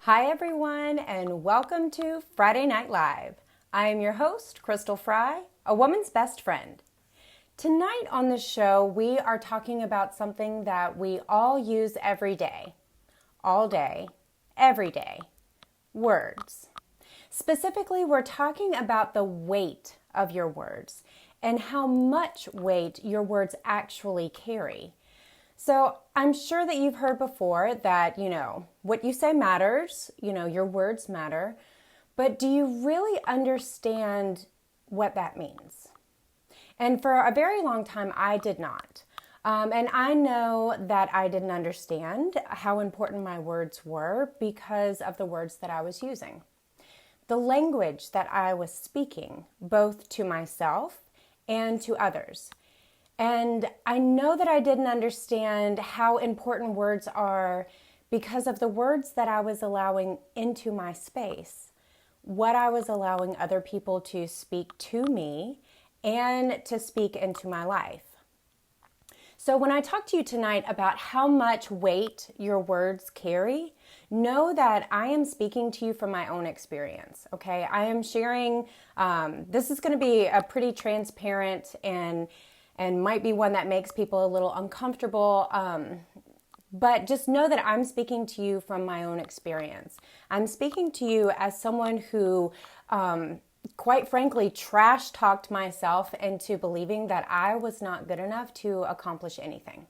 Hi everyone, and welcome to Friday Night Live. I am your host, Crystal Fry, a woman's best friend. Tonight on the show, we are talking about something that we all use every day, all day, every day, words. Specifically, we're talking about the weight of your words and how much weight your words actually carry. So I'm sure that you've heard before that, what you say matters, your words matter, but do you really understand what that means? And for a very long time, I did not. And I know that I didn't understand how important my words were because of the words that I was using. The language that I was speaking, both to myself and to others. And I know that I didn't understand how important words are because of the words that I was allowing into my space, what I was allowing other people to speak to me and to speak into my life. So when I talk to you tonight about how much weight your words carry, know that I am speaking to you from my own experience, okay? I am sharing, this is going to be a pretty transparent and might be one that makes people a little uncomfortable, but just know that I'm speaking to you from my own experience. I'm speaking to you as someone who, quite frankly, trash-talked myself into believing that I was not good enough to accomplish anything.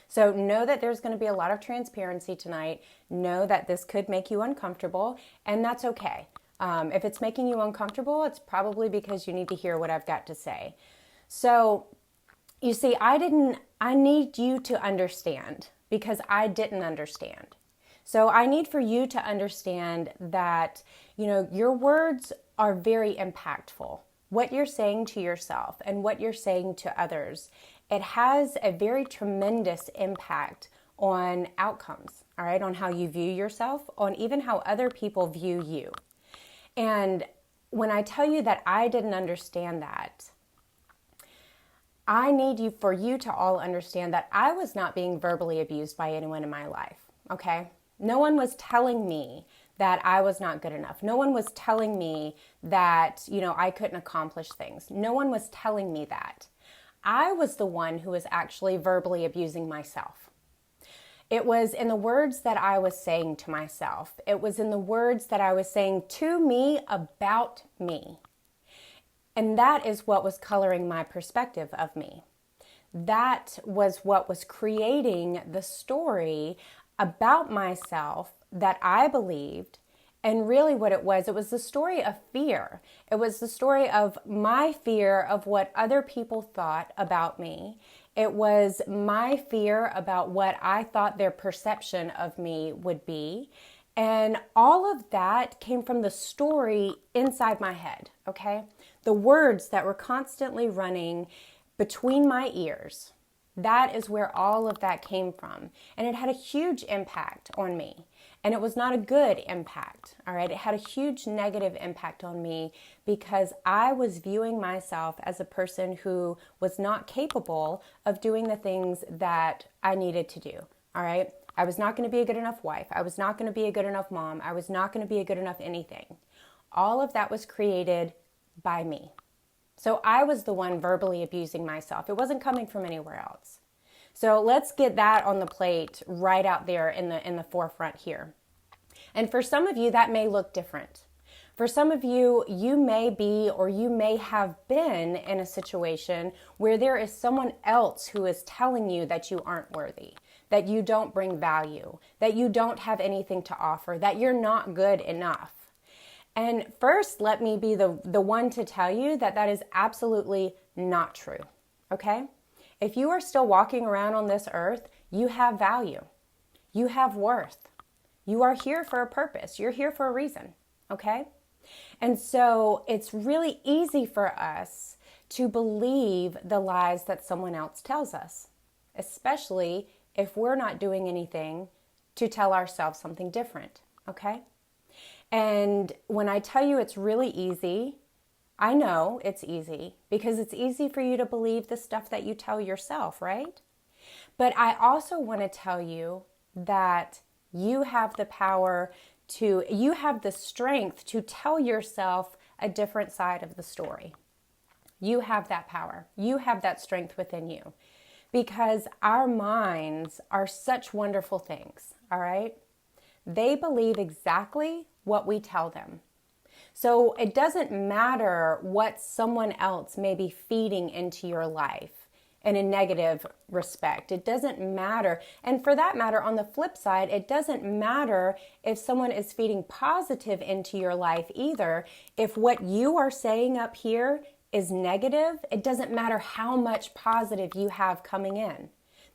So know that there's going to be a lot of transparency tonight. Know that this could make you uncomfortable, and that's okay. If it's making you uncomfortable, it's probably because you need to hear what I've got to say. So you see, I need you to understand because I didn't understand. So I need for you to understand that, your words are very impactful. What you're saying to yourself and what you're saying to others, it has a very tremendous impact on outcomes, all right, on how you view yourself, on even how other people view you. And when I tell you that I didn't understand that, I need for you to all understand that I was not being verbally abused by anyone in my life, okay? No one was telling me that I was not good enough. No one was telling me that, I couldn't accomplish things. No one was telling me that. I was the one who was actually verbally abusing myself. It was in the words that I was saying to myself. It was in the words that I was saying to me about me. And that is what was coloring my perspective of me. That was what was creating the story about myself that I believed. And really what it was the story of fear. It was the story of my fear of what other people thought about me. It was my fear about what I thought their perception of me would be. And all of that came from the story inside my head, okay? The words that were constantly running between my ears. That is where all of that came from. And it had a huge impact on me. And it was not a good impact, all right? It had a huge negative impact on me because I was viewing myself as a person who was not capable of doing the things that I needed to do, all right? I was not going to be a good enough wife. I was not going to be a good enough mom. I was not going to be a good enough anything. All of that was created by me. So I was the one verbally abusing myself. It wasn't coming from anywhere else. So let's get that on the plate right out there in the forefront here. And for some of you, that may look different. For some of you, you may be or you may have been in a situation where there is someone else who is telling you that you aren't worthy, that you don't bring value, that you don't have anything to offer, that you're not good enough. And first, let me be the one to tell you that that is absolutely not true, okay? If you are still walking around on this earth, you have value. You have worth. You are here for a purpose. You're here for a reason, okay? And so it's really easy for us to believe the lies that someone else tells us, especially if we're not doing anything to tell ourselves something different, okay? And when I tell you it's really easy, I know it's easy because it's easy for you to believe the stuff that you tell yourself, right? But I also want to tell you that You have the power you have the strength to tell yourself a different side of the story. You have that power. You have that strength within you, because our minds are such wonderful things, all right? They believe exactly what we tell them. So it doesn't matter what someone else may be feeding into your life in a negative respect. It doesn't matter. And for that matter, on the flip side, it doesn't matter if someone is feeding positive into your life either. If what you are saying up here is negative, it doesn't matter how much positive you have coming in.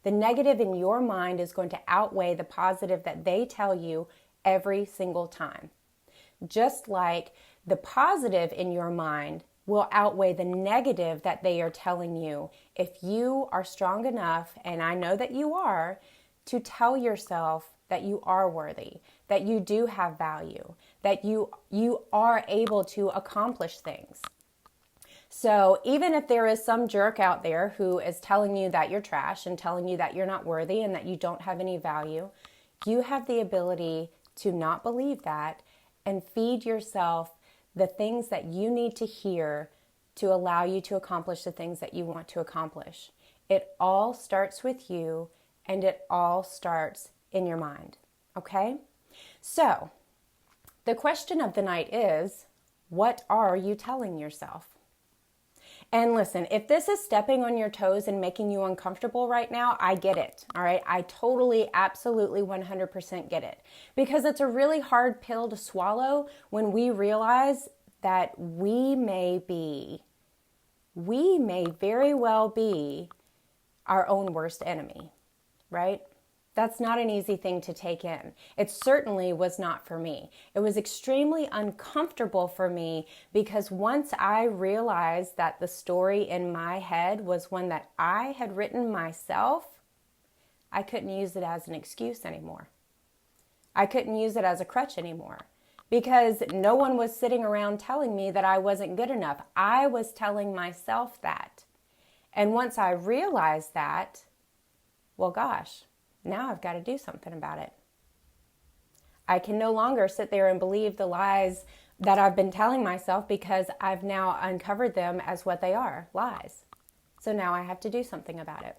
The negative in your mind is going to outweigh the positive that they tell you every single time. Just like the positive in your mind will outweigh the negative that they are telling you if you are strong enough, and I know that you are, to tell yourself that you are worthy, that you do have value, that you are able to accomplish things. So even if there is some jerk out there who is telling you that you're trash and telling you that you're not worthy and that you don't have any value, you have the ability to not believe that and feed yourself the things that you need to hear to allow you to accomplish the things that you want to accomplish. It all starts with you, and it all starts in your mind, okay? So the question of the night is, what are you telling yourself? And listen, if this is stepping on your toes and making you uncomfortable right now, I get it, all right? I totally, absolutely, 100% get it. Because it's a really hard pill to swallow when we realize that we may very well be our own worst enemy, right? That's not an easy thing to take in. It certainly was not for me. It was extremely uncomfortable for me because once I realized that the story in my head was one that I had written myself, I couldn't use it as an excuse anymore. I couldn't use it as a crutch anymore because no one was sitting around telling me that I wasn't good enough. I was telling myself that. And once I realized that, well, gosh, now I've got to do something about it. I can no longer sit there and believe the lies that I've been telling myself because I've now uncovered them as what they are, lies. So now I have to do something about it.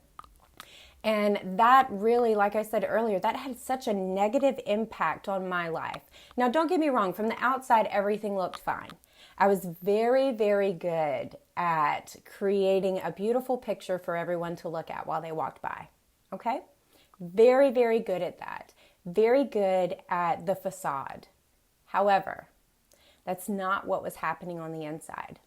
And that really, like I said earlier, that had such a negative impact on my life. Now, don't get me wrong. From the outside, everything looked fine. I was very, very good at creating a beautiful picture for everyone to look at while they walked by. Okay? Very, very good at that. Very good at the facade. However, that's not what was happening on the inside.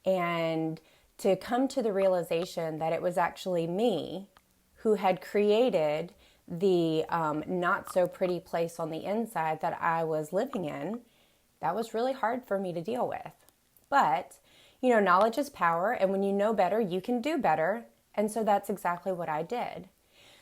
And to come to the realization that it was actually me who had created the not so pretty place on the inside that I was living in, that was really hard for me to deal with. But, knowledge is power, and when you know better, you can do better. And so that's exactly what I did.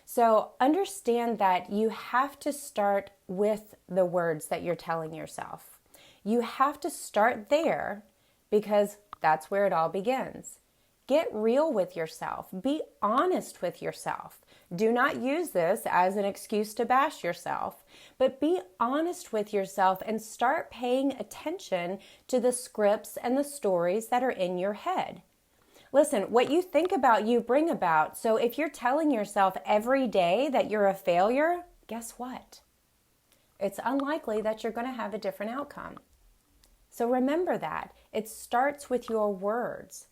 So understand that you have to start with the words that you're telling yourself. You have to start there because that's where it all begins. Get real with yourself. Be honest with yourself. Do not use this as an excuse to bash yourself, but be honest with yourself and start paying attention to the scripts and the stories that are in your head. Listen, what you think about, you bring about. So if you're telling yourself every day that you're a failure, guess what? It's unlikely that you're going to have a different outcome. So remember that. It starts with your words.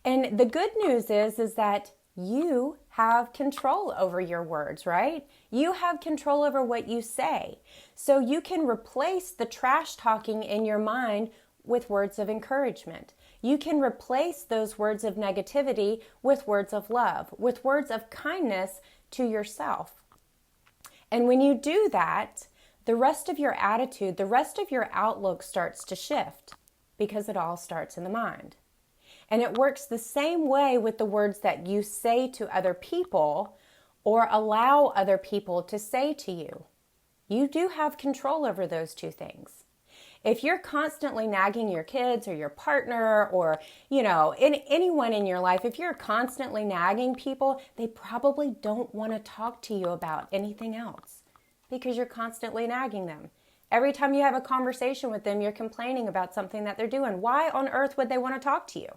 And the good news is that you have control over your words, right? You have control over what you say. So you can replace the trash talking in your mind with words of encouragement. You can replace those words of negativity with words of love, with words of kindness to yourself. And when you do that, the rest of your attitude, the rest of your outlook starts to shift because it all starts in the mind. And it works the same way with the words that you say to other people or allow other people to say to you. You do have control over those two things. If you're constantly nagging your kids or your partner or, anyone in your life, if you're constantly nagging people, they probably don't want to talk to you about anything else. Because you're constantly nagging them. Every time you have a conversation with them, you're complaining about something that they're doing. Why on earth would they want to talk to you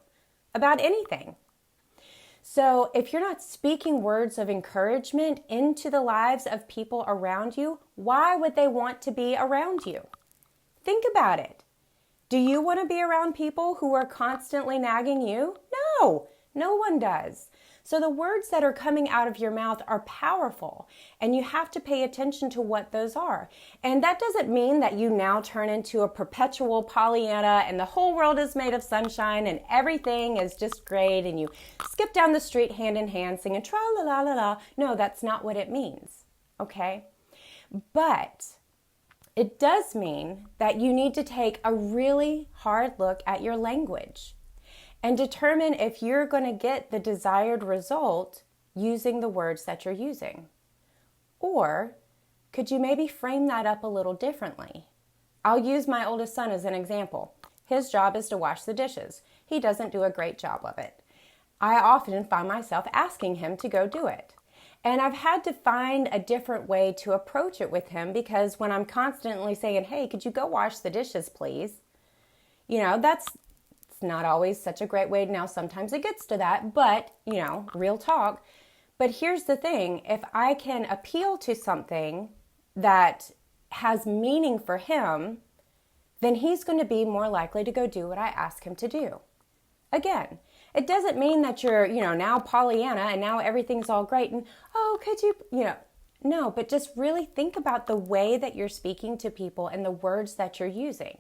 about anything? So if you're not speaking words of encouragement into the lives of people around you, why would they want to be around you? Think about it. Do you want to be around people who are constantly nagging you? No, no one does. So the words that are coming out of your mouth are powerful, and you have to pay attention to what those are. And that doesn't mean that you now turn into a perpetual Pollyanna and the whole world is made of sunshine and everything is just great and you skip down the street hand in hand singing tra-la-la-la-la. No, that's not what it means, okay? But it does mean that you need to take a really hard look at your language and determine if you're going to get the desired result using the words that you're using. Or could you maybe frame that up a little differently? I'll use my oldest son as an example. His job is to wash the dishes. He doesn't do a great job of it. I often find myself asking him to go do it. And I've had to find a different way to approach it with him, because when I'm constantly saying, hey, could you go wash the dishes, please? That's not always such a great way. Now, sometimes it gets to that, but, real talk. But here's the thing. If I can appeal to something that has meaning for him, then he's going to be more likely to go do what I ask him to do. Again, it doesn't mean that you're, now Pollyanna and now everything's all great and, oh, could you, no, but just really think about the way that you're speaking to people and the words that you're using.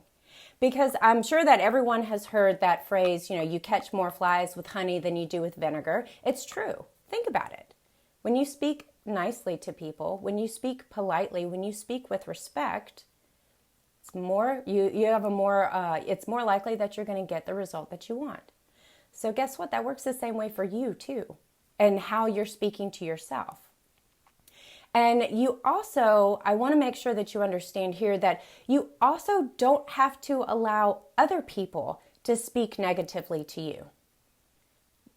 Because I'm sure that everyone has heard that phrase, you catch more flies with honey than you do with vinegar. It's true. Think about it. When you speak nicely to people, when you speak politely, when you speak with respect, it's more, it's more likely that you're going to get the result that you want. So guess what? That works the same way for you too, and how you're speaking to yourself. And I want to make sure that you understand here that you also don't have to allow other people to speak negatively to you.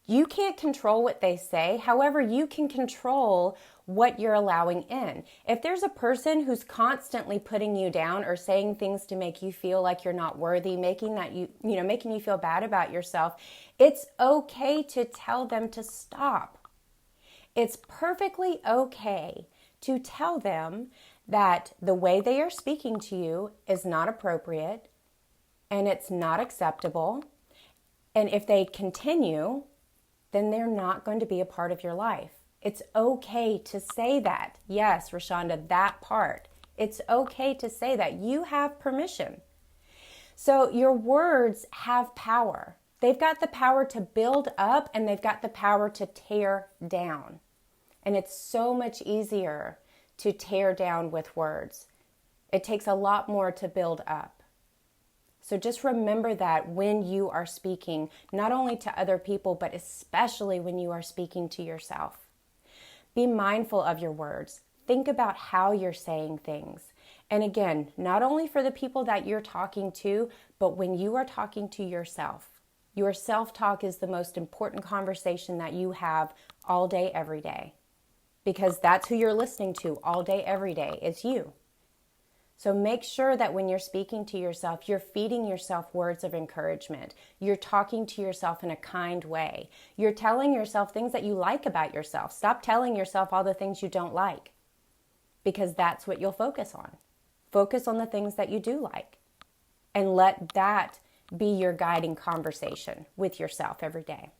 You can't control what they say. However, you can control what you're allowing in. If there's a person who's constantly putting you down or saying things to make you feel like you're not worthy, making you feel bad about yourself, it's okay to tell them to stop. It's perfectly okay to tell them that the way they are speaking to you is not appropriate and it's not acceptable. And if they continue, then they're not going to be a part of your life. It's okay to say that. Yes, Rashonda, that part. It's okay to say that. You have permission. So your words have power. They've got the power to build up and they've got the power to tear down. And it's so much easier to tear down with words. It takes a lot more to build up. So just remember that when you are speaking, not only to other people, but especially when you are speaking to yourself. Be mindful of your words. Think about how you're saying things. And again, not only for the people that you're talking to, but when you are talking to yourself. Your self-talk is the most important conversation that you have all day, every day. Because that's who you're listening to all day, every day. It's you. So make sure that when you're speaking to yourself, you're feeding yourself words of encouragement. You're talking to yourself in a kind way. You're telling yourself things that you like about yourself. Stop telling yourself all the things you don't like, because that's what you'll focus on. Focus on the things that you do like, and let that be your guiding conversation with yourself every day.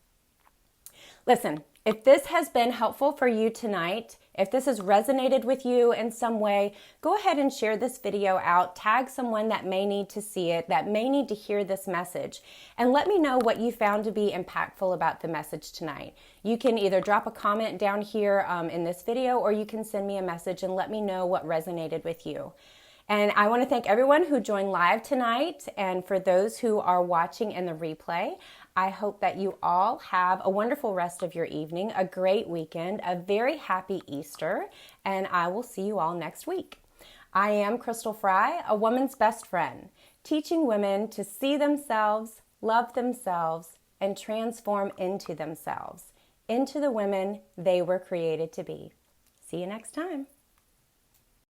Listen, if this has been helpful for you tonight, if this has resonated with you in some way, go ahead and share this video out. Tag someone that may need to see it, that may need to hear this message, and let me know what you found to be impactful about the message tonight. You can either drop a comment down here in this video, or you can send me a message and let me know what resonated with you. And I want to thank everyone who joined live tonight, and for those who are watching in the replay, I hope that you all have a wonderful rest of your evening, a great weekend, a very happy Easter, and I will see you all next week. I am Crystal Fry, a woman's best friend, teaching women to see themselves, love themselves, and transform into themselves, into the women they were created to be. See you next time.